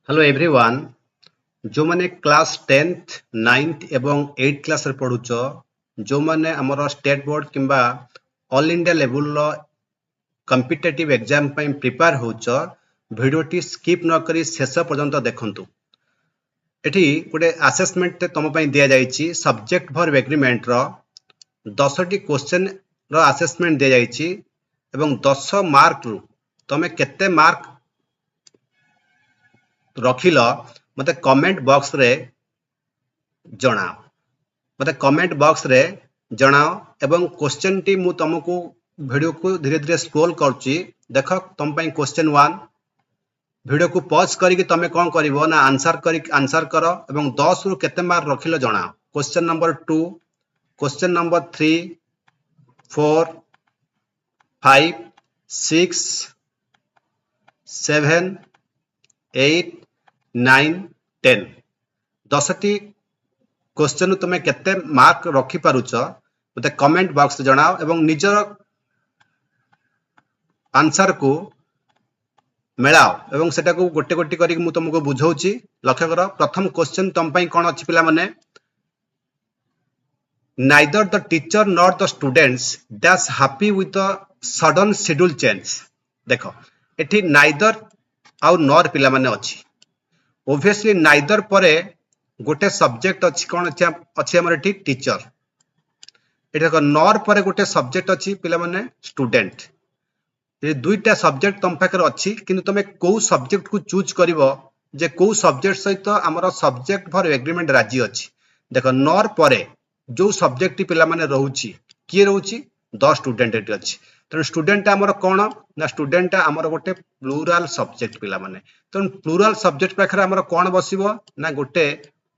Hello everyone जो माने class 10th 9th एवं 8th क्लास रे पढुछ जो माने हमर स्टेट बोर्ड किंबा ऑल इंडिया लेवल रो कॉम्पिटिटिव एग्जाम पई प्रिपेयर होछ वीडियोटी स्किप न करी शेष पर्यंत देखंतु। एठी गोटे असेसमेंट तम पई दिया जाईची सब्जेक्ट फॉर एग्रीमेंट रो 10 टी क्वेश्चन रो असेसमेंट दिया जाईची एवं 10 मार्क रु तमे केते मार्क रखिल मते कमेंट बॉक्स रे जणाओ मते कमेंट बॉक्स रे जणाओ एवं क्वेश्चन टी मु तुमको वीडियो को धीरे धीरे स्क्रॉल करची देख तुम पई क्वेश्चन 1 वीडियो को पॉज करी कि तमे कोन करिवो ना आंसर करो एवं 10 रु केते मार्क रखिलो जणाओ। क्वेश्चन नंबर 2 क्वेश्चन नंबर 3 4 5 6 7 8 9 10 10 टी क्वेश्चन तुम केते मार्क रखी पारुछ मते कमेंट बॉक्स जणाओ एवं निजर आंसर को मेलाओ एवं सेटा को गोटे गोटे करी मु तुमको बुझौची। लक्ष्य करो प्रथम क्वेश्चन तुम पई कोन अछि पिला माने neither the teacher nor the students dash happy with the sudden schedule change। देखो एठी neither आउ nor पिला माने अछि obviously neither परे गोटे सब्जेक्ट अछि कोन अछि हमर एठी टीचर एटा को नॉर परे गोटे सब्जेक्ट अछि पिला माने स्टूडेंट ये दुईटा सब्जेक्ट तुम पाकर अछि किंतु तमे को सब्जेक्ट को चूज करिवो जे को सब्जेक्ट सहित हमर सब्जेक्ट फॉर एग्रीमेंट राजी अछि। देखो नॉर परे जो सब्जेक्ट पिला माने रहउछि की रहउछि द स्टूडेंट एटी अछि त स्टूडेंट हमर कोन ना स्टूडेंट हमर गोटे प्लूरल सब्जेक्ट पिला माने त प्लूरल सब्जेक्ट पाखरे हमर कोन बसिबो ना गोटे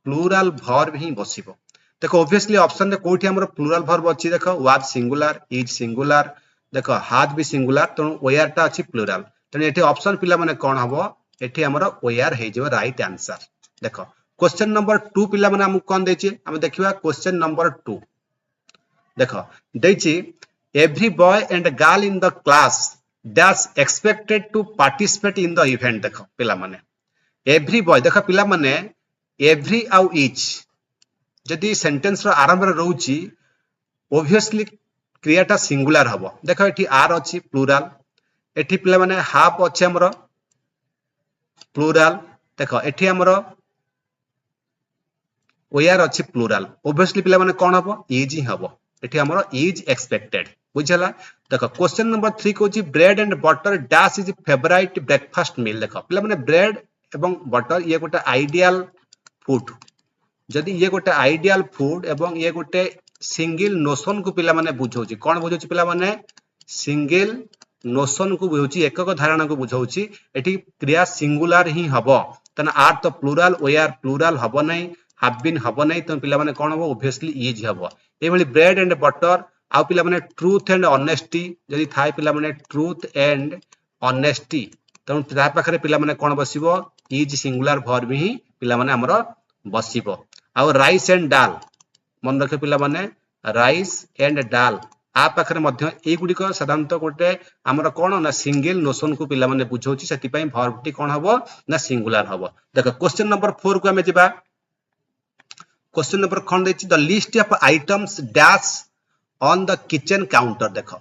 प्लूरल वर्ब ही बसिबो। देखो ऑब्वियसली ऑप्शन रे कोठी हमर प्लूरल वर्ब अछि देखो वाज सिंगुलर इज सिंगुलर देखो हाज भी सिंगुलर त वेयर ता अछि प्लूरल त एठी ऑप्शन पिला माने कोन हबो एठी हमर वेयर हे जेबो राइट आंसर। देखो क्वेश्चन नंबर 2 पिला माने हम कोन देछि हम देखिबा क्वेश्चन नंबर 2 देखो देछि every boy and girl in the class that's expected to participate in the event. देखो पिला माने एवरी बॉय देखो पिला माने एवरी आउ इच जदि सेंटेंस रो आरंभ रे रहउची ऑब्वियसली क्रियाटा सिंगुलर हबो। देखो एठी आर अछि प्लूरल एठी पिला माने हाफ अछि हमरो प्लूरल देखो एठी हमरो वेयर अछि प्लूरल ऑब्वियसली पिला माने कोन हबो इज ही हबो एठी हमरो इज एक्सपेक्टेड बुझला। देखो क्वेश्चन नंबर 3 कोची bread and butter dash is favourite breakfast meal. देखो पिला माने ब्रेड एवं बटर ये गोटे आइडियल फूड जदि ये गोटे आइडियल फूड एवं ये गोटे सिंगल नोशन को पिला माने बुझौची कोन बुझौची पिला माने सिंगल नोशन को बुझौची एकक धारणा को बुझौची एठी क्रिया सिंगुलर ही हबो तने आर तो प्लूरल वेयर प्लूरल हबो नै हैव बीन हबो नै त पिला माने कोन हबो ऑब्वियसली इज हबो। ए भली ब्रेड एंड बटर आ पिला माने ट्रूथ एंड ऑनेस्टी जदि थाय पिला माने ट्रूथ एंड ऑनेस्टी त ता पाखरे पिला माने कोन बसिबो इज सिंगुलर वर्ब ही पिला माने हमरो बसिबो। आ राइस एंड दाल मन रखे पिला माने राइस एंड दाल आ पाखरे मध्य ए गुडी को साधारणतः गोटे हमर कोन ना सिंगल नोशन को पिला माने बुझौची सेति पई वर्ब टी कोन हबो ना सिंगुलर हबो। देखो क्वेश्चन नंबर 4 को हमें जिबा क्वेश्चन नंबर कोन देछि the list of items dash on the kitchen counter. देखो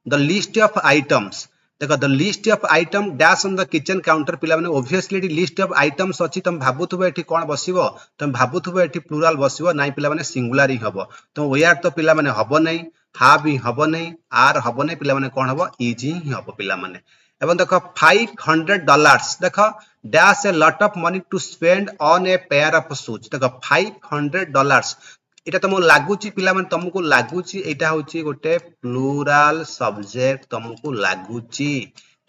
द लिस्ट ऑफ आइटम्स देखो the list of item dash on the kitchen counter पिला माने ऑब्वियसली एटी लिस्ट ऑफ आइटम्स अछि तुम भाबुथबो एटी कोन बसिबो तुम भाबुथबो एटी प्लूरल बसिबो नाइ पिला माने सिंगुलर ही हबो तो वेयर तो पिला माने हबो नै हाव ही हबो नै आर हबो नै पिला माने कोन हबो इज ही हबो पिला माने। एवं देखो $500 देखो dash a lot of money to spend on a pair of shoes. देखो $500 एटा तुम लागुची पिला माने तुमको लागुची एटा होची गोटे प्लूरल सब्जेक्ट तुमको लागुची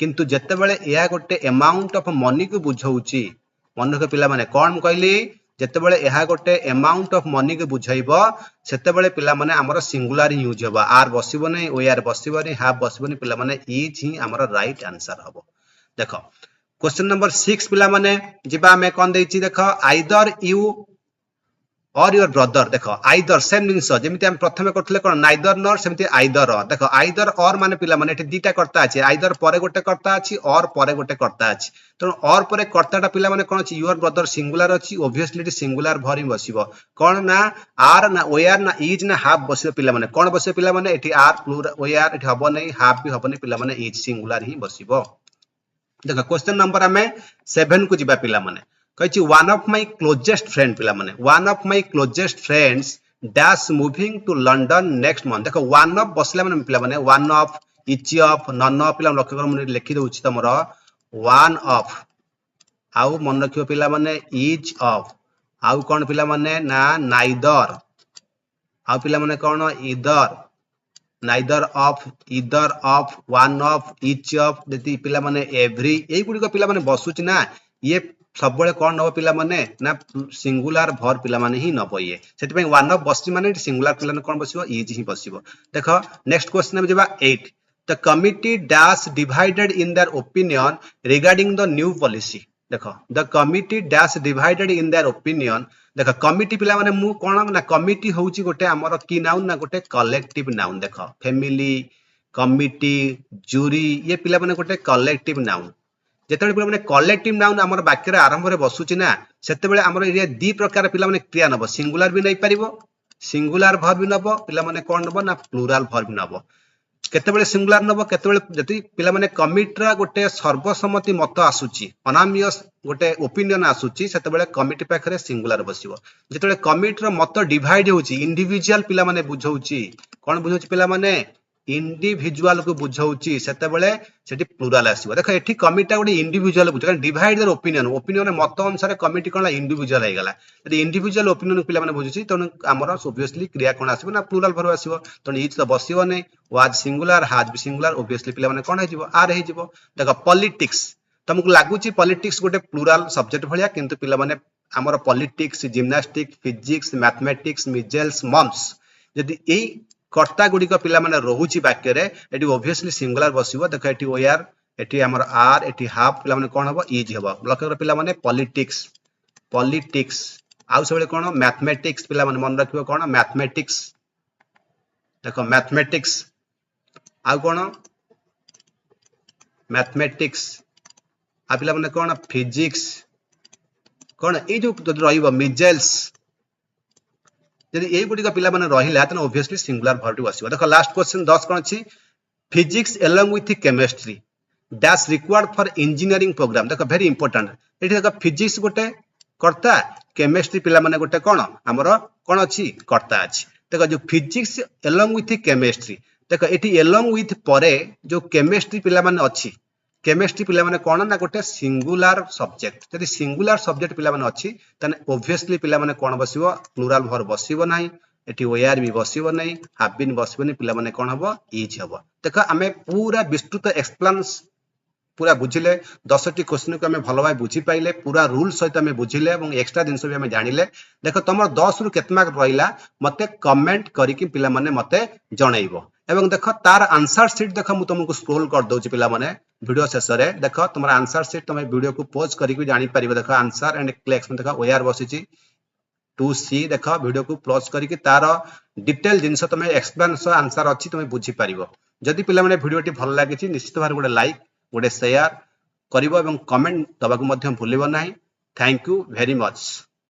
किंतु जत्ते बेले या गोटे अमाउंट ऑफ मनी को बुझौची मन के पिला माने कोन कहली जत्ते बेले या गोटे अमाउंट ऑफ मनी को बुझाइबो सेते बेले पिला माने हमर सिंगुलर यूज होबा आर बसिबो नै वेयर बसिबो नै हाफ बसिबो नै पिला माने इज ही हमर राइट आंसर हबो। देखो क्वेश्चन नंबर 6 पिला माने जिबा हमें कोन देछि देखो either you or your brother देखो either same जिनस जेमिति हम प्रथमे करथले कोन neither nor सेमिति either देखो either or माने पिला माने एठी दीटा कर्ता अछि either परे गोटे कर्ता अछि or परे गोटे कर्ता अछि तो or परे कर्ताटा पिला माने कोन अछि your brother सिंगुलर अछि obviously एठी सिंगुलर भर ही बसिबो कोन ना are ना where ना is ना have बसिबो पिला माने कोन बसिबो पिला माने एठी are plural where एठी हबो नै have भी हबो नै पिला माने is सिंगुलर ही बसिबो देखो क्वेश्चन नंबर हमें 7 को जिबा पिला माने कहिछि one of my closest friend पिला माने one of my closest friends dash moving to London next month देखो one of बसला माने पिला माने one of each of none of पिला लक्ष्य कर मुनि लिखि दउछि तमरो one of आउ मन रखियो पिला माने each of आउ कोन पिला माने ना neither आउ पिला माने कोन either neither of either of one of each of जति पिला माने every एई गुडी को पिला माने बसुची ना ये सब बळे कोन नबो पिला माने ना सिंगुलर भर पिला माने ही नबो ये सेति पई one of बसची माने सिंगुलर पिला ने कोन बसिबो is ही बसिबो देखो नेक्स्ट क्वेश्चन में जेबा 8 the committee dash divided in their opinion regarding the new policy देखो the committee dash divided in their opinion देखो कमिटी पिला माने मु कोन ना कमिटी होउची गोटे हमर की नाउन ना गोटे कलेक्टिव नाउन देखो फैमिली कमिटी जूरी ये पिला माने गोटे कलेक्टिव नाउन जेतेबेले पिला माने कलेक्टिव नाउन हमर वाक्य रे आरंभ रे बसुची ना सेतेबेले हमर एरिया दी प्रकार पिला माने क्रिया नबो सिंगुलर भी नै परिबो सिंगुलर वर्ब भी नबो पिला माने कोन नबो ना प्लुरल वर्ब भी नबो केतेबेले सिंगुलर नबो केतेबेले जति पिला माने कमिटी रा गोटे सर्वसम्मति मत आसुची अनामियस गोटे ओपिनियन आसुची सेतेबेले कमिटी पाखरे सिंगुलर बसिबो जेतेबेले कमिटी रा मत डिवाइड होउची इंडिविजुअल पिला माने बुझौची कोन बुझौची पिला माने इंडिविजुअल को बुझौची सेतेबेले सेठी प्लुरल आसीबो देखो एठी कमिटा गोटे इंडिविजुअल बुझ कारण डिवाइड देयर ओपिनियन ओपिनियन मत अनुसार कमिटी कोन इंडिविजुअल हे गला यदि इंडिविजुअल ओपिनियन पिला माने बुझुची तन हमर ऑब्वियसली क्रिया कोन आसीबो ना प्लुरल भर आसीबो तन इज तो बसिबो नै वाज सिंगुलर हाज भी सिंगुलर ऑब्वियसली पिला माने कोन हे जिवो आर हे जिवो देखो पॉलिटिक्स तुमको लागुची पॉलिटिक्स गोटे प्लुरल सब्जेक्ट भलिया किंतु पिला माने हमर politics gymnastics physics mathematics measles mumps यदि एई कर्ता गुडी को पिला माने रहुची वाक्य रे एटी ऑब्वियसली सिंगुलर बसिबो देखो एटी वेयर एटी हमर आर एटी हाफ पिला माने कोन हबो इज हबो लक्ष्य पिला माने पॉलिटिक्स पॉलिटिक्स आउ सबले कोन मैथमेटिक्स पिला माने मन रखिबो कोन मैथमेटिक्स देखो मैथमेटिक्स आउ कोन मैथमेटिक्स आ पिला माने कोन फिजिक्स कोन ए जो रहिबो मिजेल्स यदि ए गुडी का पिला माने रहिला त ऑब्वियसली सिंगुलर वर्ब बसिबो देखो लास्ट क्वेश्चन 10 कोन अछि physics along with chemistry that's required for engineering program देखो वेरी इंपोर्टेंट एठी देखो फिजिक्स गोटे कर्ता केमिस्ट्री पिला माने गोटे कोन हमरो कोन अछि कर्ता अछि देखो जो फिजिक्स अलोंग विथ केमिस्ट्री देखो एठी अलोंग विथ परे जो केमिस्ट्री पिला माने अछि केमिस्ट्री पिला माने कोन ना गोटे सिंगुलर सब्जेक्ट यदि सिंगुलर सब्जेक्ट पिला माने अछि तने ऑब्वियसली पिला माने कोन बसिबो प्लुरल वर्ब बसिबो नाही एठी वेयर भी बसिबो नाही हैव बीन बसिबो नाही पिला माने कोन हबो इज हबो देखो हमें पूरा विस्तृत एक्सप्लेन्स पूरा बुझिले 10 टी क्वेश्चन को हमें भलो भाई बुझी पाइले पूरा रूल सहित हमें बुझिले एवं एक्स्ट्रा दिन भी हमें जानिले देखो तमर 10 रु केत मार्क रहिला मते कमेंट करी कि पिला माने मते जणाइबो एवं देखो तार आंसर शीट देखो मु तुमको स्क्रोल कर दोची पिला माने वीडियो शेष रे देखो तुमर आंसर शीट तुम वीडियो को पॉज करी कि जानि परिबो देखो आंसर एंड क्लिक्स में देखो वेयर बसिची 2C देखो वीडियो को पॉज करी कि तार डिटेल जिंस तुम एक्सप्लेनेशन आंसर अछि तुम बुझी परिबो जदि पिला माने वीडियो टी भल लागिची निश्चित भार गोटे लाइक गोटे शेयर करिवो एवं कमेंट दबाकू मध्यम भूलिबो नाही थैंक यू वेरी मच।